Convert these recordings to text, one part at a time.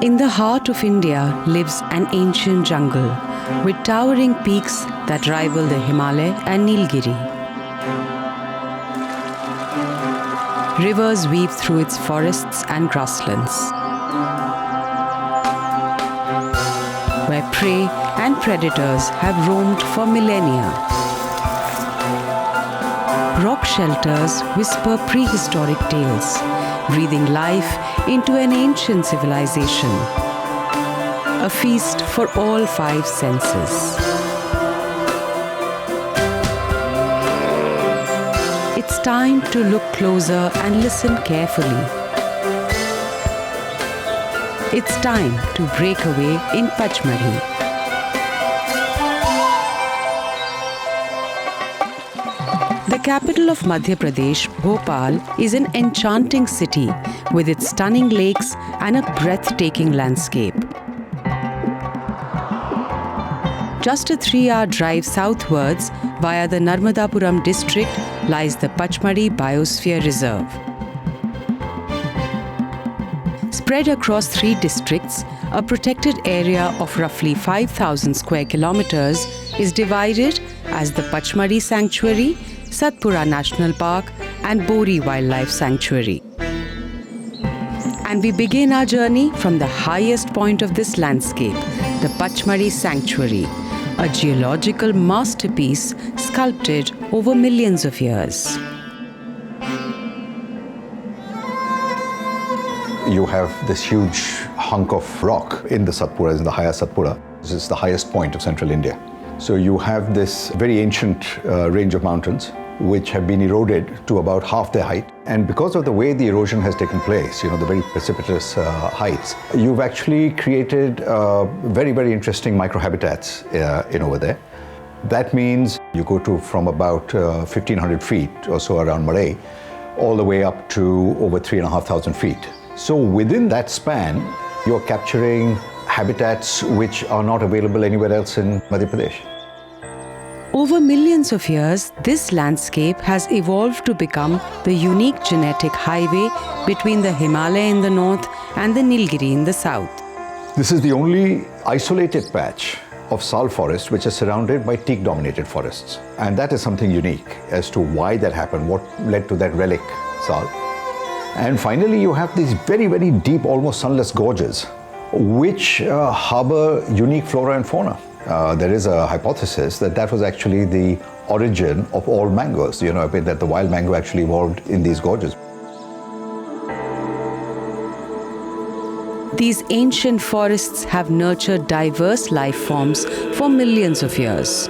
In the heart of India lives an ancient jungle with towering peaks that rival the Himalaya and Nilgiri. Rivers weave through its forests and grasslands, where prey and predators have roamed for millennia. Rock shelters whisper prehistoric tales, breathing life into an ancient civilization. A feast for all five senses. It's time to look closer and listen carefully. It's time to break away in Pachmarhi. The capital of Madhya Pradesh, Bhopal, is an enchanting city with its stunning lakes and a breathtaking landscape. Just a 3-hour drive southwards via the Narmadapuram district lies the Pachmarhi Biosphere Reserve. Spread across 3 districts, a protected area of roughly 5,000 square kilometers is divided as the Pachmarhi Sanctuary, Satpura National Park and Bori Wildlife Sanctuary. And we begin our journey from the highest point of this landscape, the Pachmarhi Sanctuary, a geological masterpiece sculpted over millions of years. You have this huge hunk of rock in the Satpura, in the higher Satpura. This is the highest point of central India. So you have this very ancient range of mountains which have been eroded to about half their height. And because of the way the erosion has taken place, the very precipitous heights, you've actually created very, very interesting microhabitats in over there. That means you go to from about 1,500 feet or so around Marai, all the way up to over 3,500 feet. So within that span, you're capturing habitats which are not available anywhere else in Madhya Pradesh. Over millions of years, this landscape has evolved to become the unique genetic highway between the Himalaya in the north and the Nilgiri in the south. This is the only isolated patch of sal forest which is surrounded by teak-dominated forests. And that is something unique as to why that happened, what led to that relic sal. And finally, you have these very, very deep, almost sunless gorges, which harbor unique flora and fauna. There is a hypothesis that that was actually the origin of all mangoes, that the wild mango actually evolved in these gorges. These ancient forests have nurtured diverse life forms for millions of years.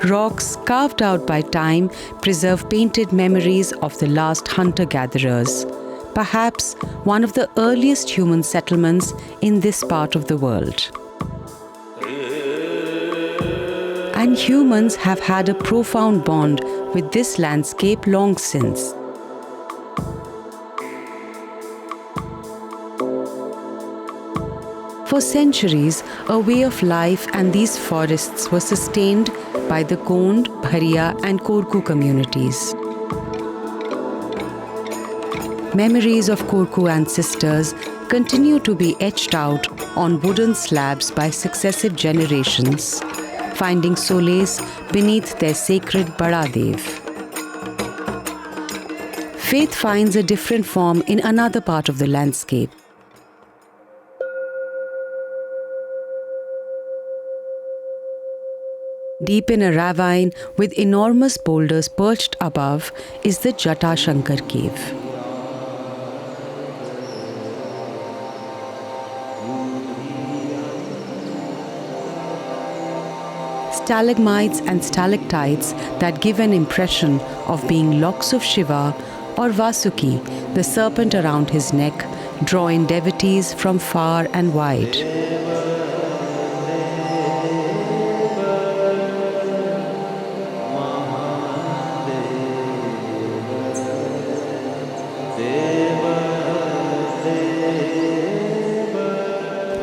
Rocks carved out by time preserve painted memories of the last hunter-gatherers, perhaps one of the earliest human settlements in this part of the world. And humans have had a profound bond with this landscape long since. For centuries, a way of life and these forests were sustained by the Kond, Bharia and Korku communities. Memories of Korku ancestors continue to be etched out on wooden slabs by successive generations, finding solace beneath their sacred Badadev. Faith finds a different form in another part of the landscape. Deep in a ravine with enormous boulders perched above is the Jata Shankar cave. Stalagmites and stalactites that give an impression of being locks of Shiva, or Vasuki, the serpent around his neck, draw in devotees from far and wide.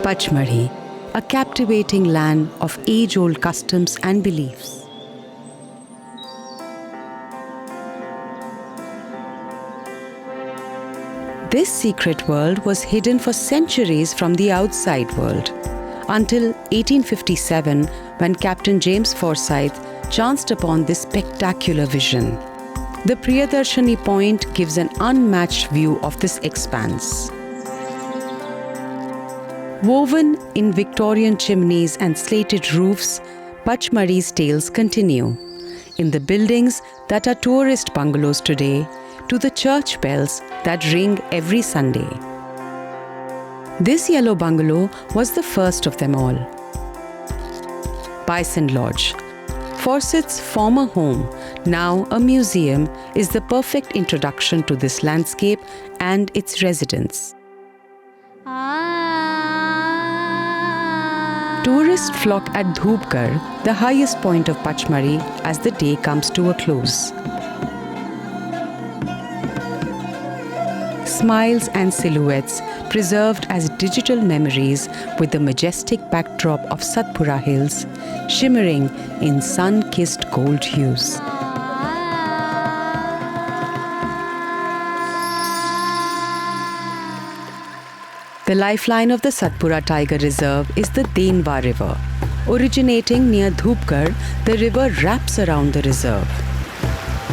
Pachmarhi, a captivating land of age-old customs and beliefs. This secret world was hidden for centuries from the outside world, until 1857, when Captain James Forsyth chanced upon this spectacular vision. The Priyadarshini Point gives an unmatched view of this expanse. Woven in Victorian chimneys and slated roofs, Pachmarhi's tales continue. In the buildings that are tourist bungalows today, to the church bells that ring every Sunday. This yellow bungalow was the first of them all. Bison Lodge, Forsyth's former home, now a museum, is the perfect introduction to this landscape and its residents. Tourists flock at Dhoopgarh, the highest point of Pachmarhi, as the day comes to a close. Smiles and silhouettes preserved as digital memories with the majestic backdrop of Satpura Hills shimmering in sun-kissed gold hues. The lifeline of the Satpura Tiger Reserve is the Denva River. Originating near Dhoopgarh, the river wraps around the reserve.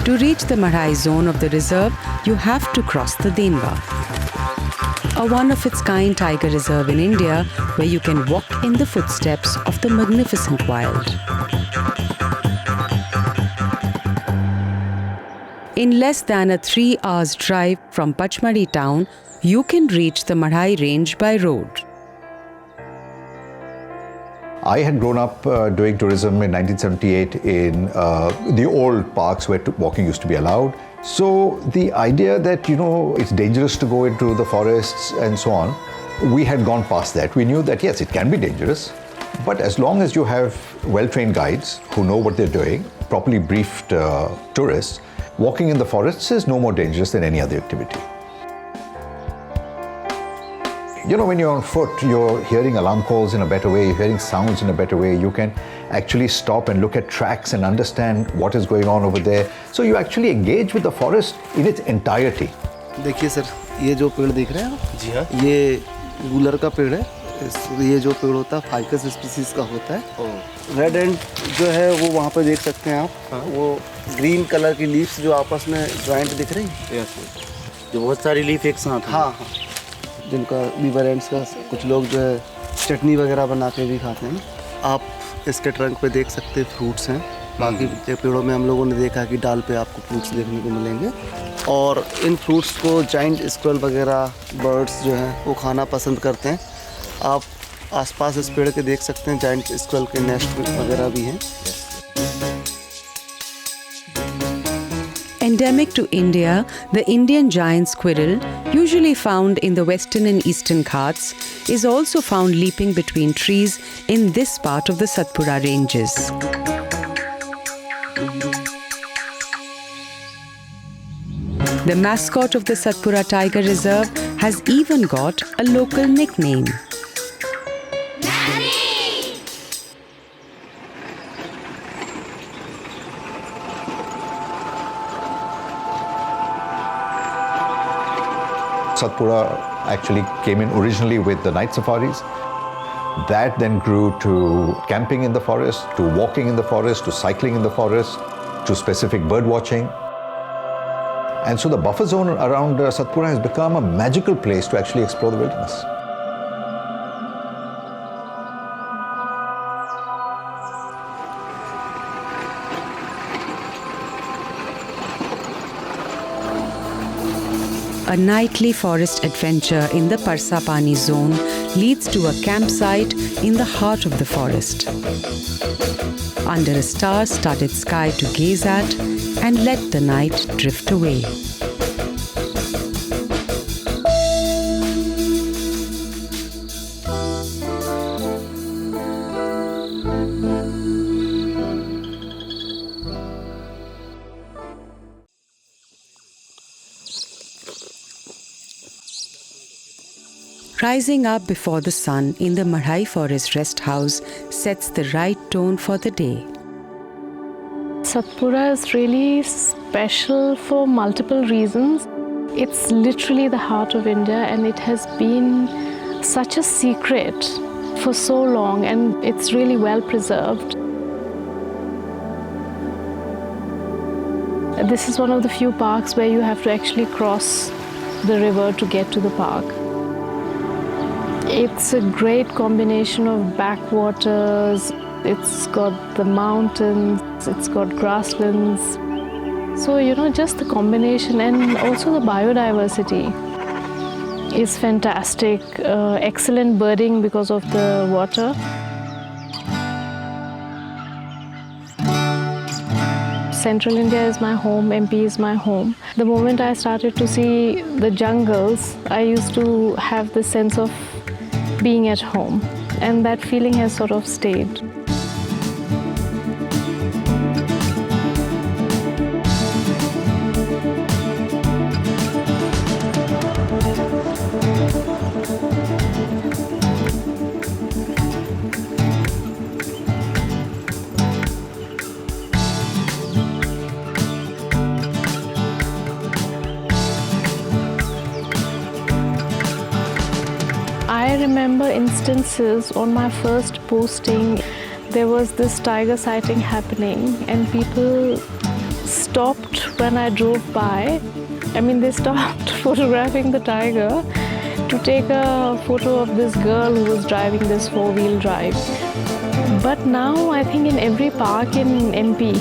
To reach the Marhai zone of the reserve, you have to cross the Denva, a one-of-its-kind tiger reserve in India where you can walk in the footsteps of the magnificent wild. In less than a 3-hour drive from Pachmarhi town, you can reach the Marhai range by road. I had grown up doing tourism in 1978 in the old parks where walking used to be allowed. So the idea that, it's dangerous to go into the forests and so on, we had gone past that. We knew that, yes, it can be dangerous, but as long as you have well-trained guides who know what they're doing, properly briefed tourists, walking in the forests is no more dangerous than any other activity. When you're on foot, you're hearing alarm calls in a better way, you're hearing sounds in a better way. You can actually stop and look at tracks and understand what is going on over there. So you actually engage with the forest in its entirety. देखिए sir, ये जो पेड़ देख रहे हैं आप? जी हाँ। ये गूलर का पेड़ है। ये जो पेड़ होता है फाइकस स्पीसीज का होता है। रेड एंड जो है वो वहाँ पे देख सकते हैं आप। हाँ? वो ग्रीन कलर की लीव्स जो आपस में जॉइंट दिख रही है। जो बहुत सारी लीफ एक साथ। हाँ हाँ। जिनका बीवर एंड्स का कुछ लोग जो है चटनी वगैरह बना के भी खाते हैं ना। आप इसके ट्रंक पे देख सकते हैं फ्रूट्स हैं। बाकी पेड़ों में हम लोगों ने देखा कि डाल पे आपको फ्रूट्स देखने को मिलेंगे और इन फ्रूट्स को जाइंट स्क्विरल वगैरह बर्ड्स जो हैं वो खाना पसंद करते हैं। आप आसपास इस पेड़ के देख सकते हैं जाइंट स्क्विरल के नेस्ट वगैरह भी हैं। Endemic to India, the Indian giant squirrel, usually found in the western and eastern Ghats, is also found leaping between trees in this part of the Satpura ranges. The mascot of the Satpura Tiger Reserve has even got a local nickname. Satpura actually came in originally with the night safaris. That then grew to camping in the forest, to walking in the forest, to cycling in the forest, to specific bird watching. And so the buffer zone around Satpura has become a magical place to actually explore the wilderness. A nightly forest adventure in the Parsapani zone leads to a campsite in the heart of the forest. Under a star-studded sky to gaze at and let the night drift away. Rising up before the sun in the Marhai Forest rest house sets the right tone for the day. Satpura is really special for multiple reasons. It's literally the heart of India, and it has been such a secret for so long, and it's really well preserved. This is one of the few parks where you have to actually cross the river to get to the park. It's a great combination of backwaters, it's got the mountains, it's got grasslands. So, just the combination, and also the biodiversity is fantastic. Excellent birding because of the water. Central India is my home, MP is my home. The moment I started to see the jungles, I used to have the sense of being at home, and that feeling has sort of stayed. I remember instances on my first posting, there was this tiger sighting happening, and people stopped when I drove by. I mean, they stopped photographing the tiger to take a photo of this girl who was driving this four-wheel drive. But now I think in every park in MP,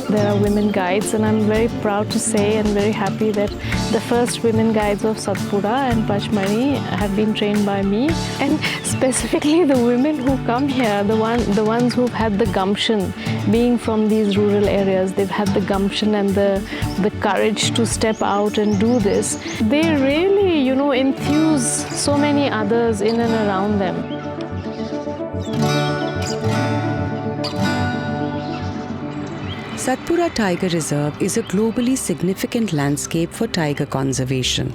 there are women guides, and I'm very proud to say and very happy that the first women guides of Satpura and Pachmarhi have been trained by me. And specifically the women who come here, the ones who've had the gumption, being from these rural areas, they've had the gumption and the courage to step out and do this. They really, enthuse so many others in and around them. Satpura Tiger Reserve is a globally significant landscape for tiger conservation.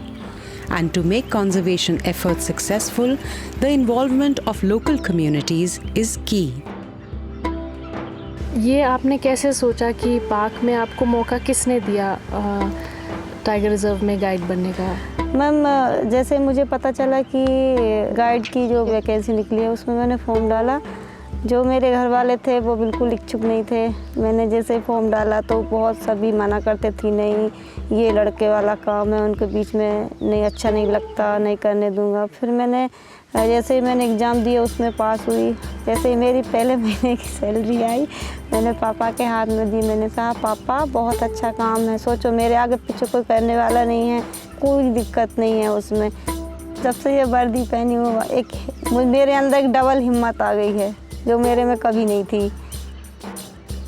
And to make conservation efforts successful, the involvement of local communities is key. ये आपने कैसे सोचा कि park में आपको मौका किसने दिया टाइगर रिजर्व में गाइड बनने का? मैम, जैसे मुझे पता चला कि गाइड की जो वैकेंसी निकली है उसमें मैंने फॉर्म डाला। जो मेरे घर वाले थे वो बिल्कुल इच्छुक नहीं थे। मैंने जैसे फॉर्म डाला तो बहुत सभी मना करते थी, नहीं ये लड़के वाला काम है, उनके बीच में नहीं, अच्छा नहीं लगता, नहीं करने दूंगा। फिर मैंने जैसे ही मैंने एग्ज़ाम दिया उसमें पास हुई। जैसे ही मेरी पहले महीने की सैलरी आई मैंने पापा के हाथ में दी। मैंने कहा पापा बहुत अच्छा काम है, सोचो मेरे आगे पीछे कोई करने वाला नहीं है, कोई दिक्कत नहीं है उसमें। जब से ये वर्दी पहनी हूँ मेरे अंदर एक डबल हिम्मत आ गई है जो मेरे में कभी नहीं थी।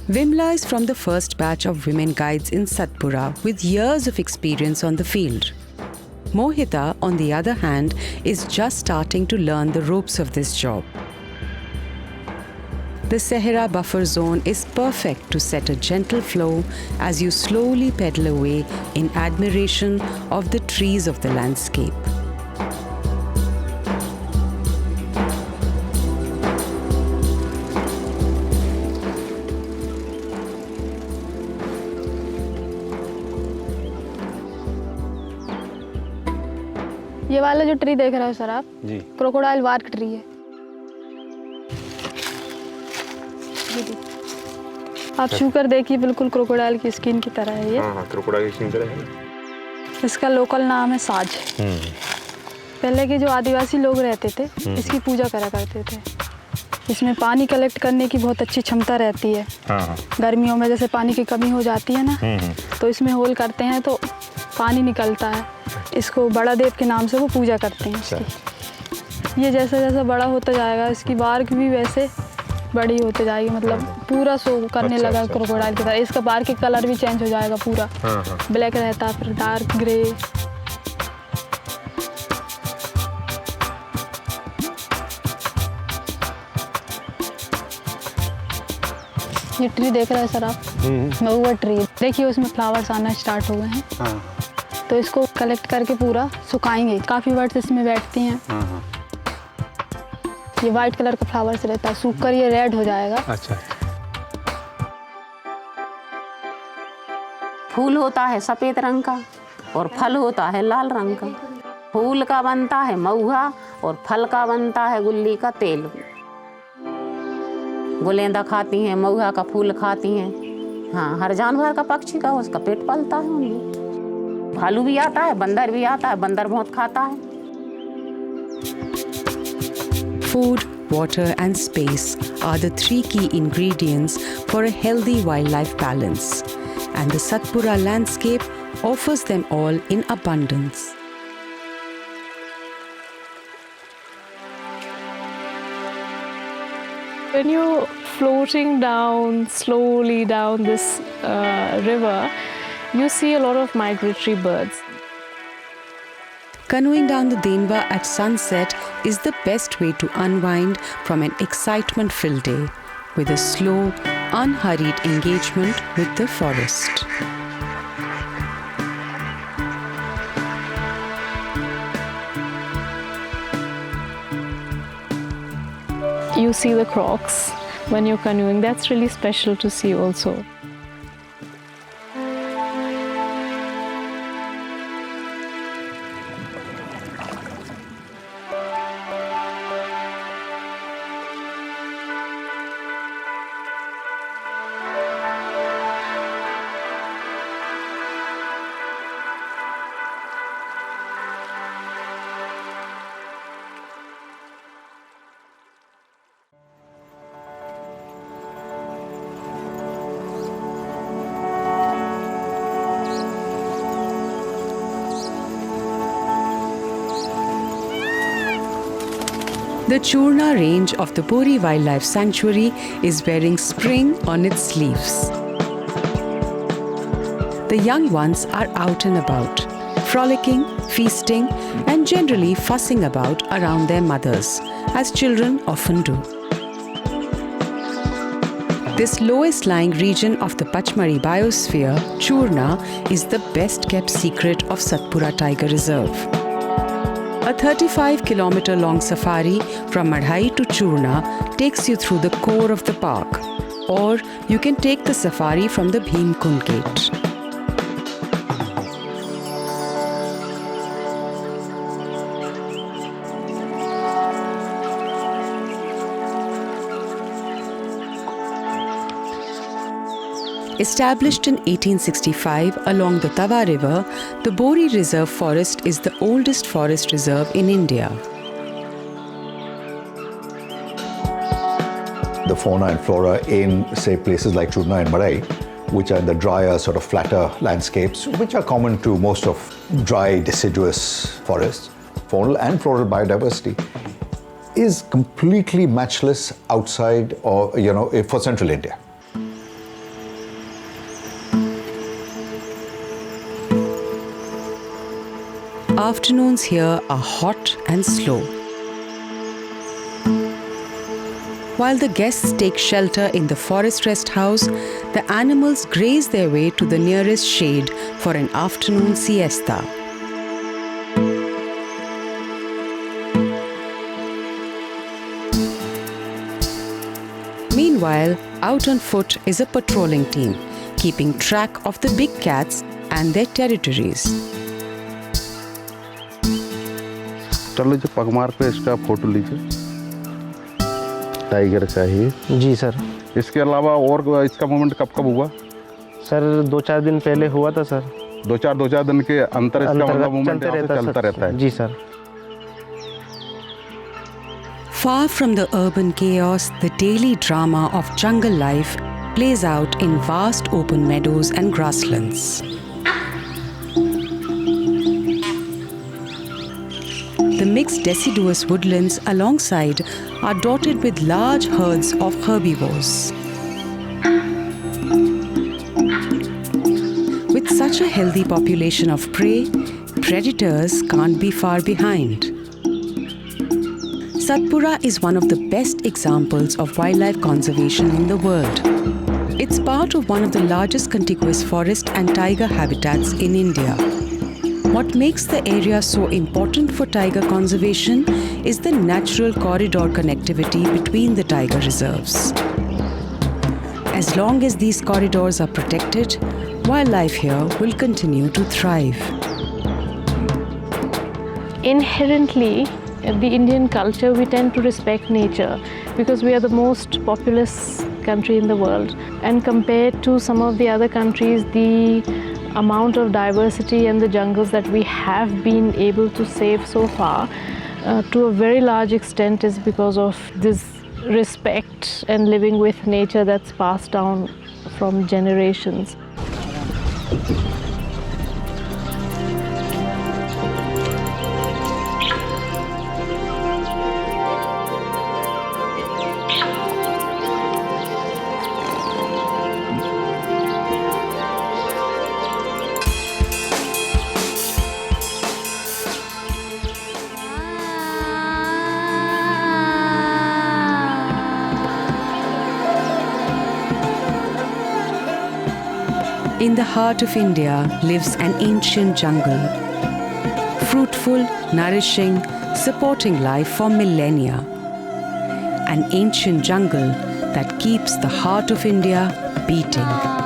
Vimla is from the first batch of women guides in Satpura with years of experience on the field. Mohita, on the other hand, is just starting to learn the ropes of this job. The Sahara buffer zone is perfect to set a gentle flow as you slowly pedal away in admiration of the trees of the landscape. ये वाला जो tree देख रहे हो sir आप जी, crocodile वार्क tree है। आप छू कर देखिए, बिल्कुल क्रोकोडाइल की स्किन की तरह है ये। हाँ, क्रोकोडाइल की स्किन तरह है। इसका लोकल नाम है साज। पहले के जो आदिवासी लोग रहते थे इसकी पूजा करा करते थे। इसमें पानी कलेक्ट करने की बहुत अच्छी क्षमता रहती है। गर्मियों में जैसे पानी की कमी हो जाती है ना, तो इसमें होल करते हैं तो पानी निकलता है। इसको बड़ा देव के नाम से वो पूजा करते हैं इसकी। ये जैसा जैसा बड़ा होता जाएगा इसकी बार्क भी वैसे बड़ी होते जाएगी, मतलब पूरा शो करने लगा क्रोकोडाइल की तरह। इसका बार्क का कलर भी चेंज हो जाएगा, पूरा ब्लैक रहता है, फिर डार्क ग्रे। ये ट्री देख रहे हैं सर आप, महुआ ट्री। देखिए उसमें फ्लावर्स आना स्टार्ट हो गए हैं। तो इसको कलेक्ट करके पूरा सुखाएंगे। काफ़ी बर्ड्स इसमें बैठती हैं। ये वाइट कलर का फ्लावर से रहता है, सूख कर ये रेड हो जाएगा। अच्छा। फूल होता है सफ़ेद रंग का और फल होता है लाल रंग का। फूल का बनता है महुआ और फल का बनता है गुल्ली का तेल। गुलेंदा खाती हैं, महुआ का फूल खाती हैं। हाँ, हर जानवर का, पक्षी का उसका पेट पलता है उनमें। भालू भी आता है, बंदर भी आता है, बंदर बहुत खाता है। Food, water and space are the three key ingredients for a healthy wildlife balance, and the Satpura landscape offers them all in abundance. When you're floating down, slowly down this river, you see a lot of migratory birds. Canoeing down the Denva at sunset is the best way to unwind from an excitement-filled day with a slow, unhurried engagement with the forest. You see the crocs when you're canoeing. That's really special to see also. The Churna range of the Bori Wildlife Sanctuary is wearing spring on its sleeves. The young ones are out and about, frolicking, feasting, and generally fussing about around their mothers, as children often do. This lowest lying region of the Pachmarhi biosphere, Churna, is the best kept secret of Satpura Tiger Reserve. A 35-kilometer long safari from Madhai to Churna takes you through the core of the park, or you can take the safari from the Bhimkund gate. Established in 1865 along the Tava River, the Bori Reserve Forest is the oldest forest reserve in India. The fauna and flora in, say, places like Churna and Marai, which are the drier, sort of flatter landscapes, which are common to most of dry, deciduous forests, faunal and floral biodiversity, is completely matchless outside or, for central India. Afternoons here are hot and slow. While the guests take shelter in the forest rest house, the animals graze their way to the nearest shade for an afternoon siesta. Meanwhile, out on foot is a patrolling team, keeping track of the big cats and their territories. चलो लीजिए पगमार पे इसका photo लीजिए, tiger का ही। जी sir. इसके अलावा और इसका मूवमेंट कब कब हुआ? सर 2-4 दिन पहले हुआ था सर। 2-4 दिन के अंतर इसका मतलब मूवमेंट चलता रहता है। जी sir. Far from the urban chaos, the daily drama of jungle life plays out in vast open meadows and grasslands. The mixed deciduous woodlands alongside are dotted with large herds of herbivores. With such a healthy population of prey, predators can't be far behind. Satpura is one of the best examples of wildlife conservation in the world. It's part of one of the largest contiguous forest and tiger habitats in India. What makes the area so important for tiger conservation is the natural corridor connectivity between the tiger reserves. As long as these corridors are protected, wildlife here will continue to thrive. Inherently, the Indian culture, we tend to respect nature because we are the most populous country in the world. And compared to some of the other countries, the amount of diversity and the jungles that we have been able to save so far, to a very large extent, is because of this respect and living with nature that's passed down from generations. In the heart of India lives an ancient jungle, fruitful, nourishing, supporting life for millennia. An ancient jungle that keeps the heart of India beating.